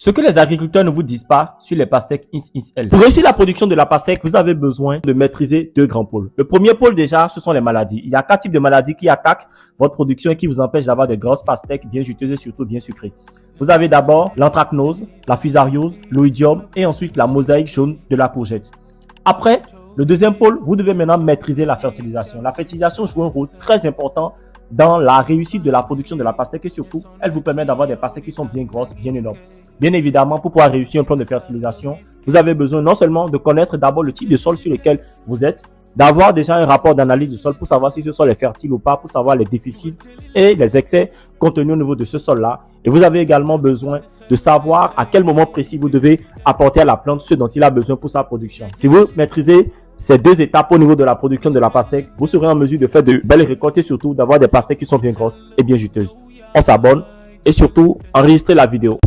Ce que les agriculteurs ne vous disent pas sur les pastèques INS-INS-L. Pour réussir la production de la pastèque, vous avez besoin de maîtriser deux grands pôles. Le premier pôle déjà, ce sont les maladies. Il y a 4 types de maladies qui attaquent votre production et qui vous empêchent d'avoir de grosses pastèques bien juteuses et surtout bien sucrées. Vous avez d'abord l'anthracnose, la fusariose, l'oïdium et ensuite la mosaïque jaune de la courgette. Après, le deuxième pôle, vous devez maintenant maîtriser la fertilisation. La fertilisation joue un rôle très important dans la réussite de la production de la pastèque et surtout, elle vous permet d'avoir des pastèques qui sont bien grosses, bien énormes. Bien évidemment, pour pouvoir réussir un plan de fertilisation, vous avez besoin non seulement de connaître d'abord le type de sol sur lequel vous êtes, d'avoir déjà un rapport d'analyse du sol pour savoir si ce sol est fertile ou pas, pour savoir les déficits et les excès contenus au niveau de ce sol-là. Et vous avez également besoin de savoir à quel moment précis vous devez apporter à la plante ce dont il a besoin pour sa production. Si vous maîtrisez ces deux étapes au niveau de la production de la pastèque, vous serez en mesure de faire de belles récoltes et surtout d'avoir des pastèques qui sont bien grosses et bien juteuses. On s'abonne et surtout enregistrez la vidéo.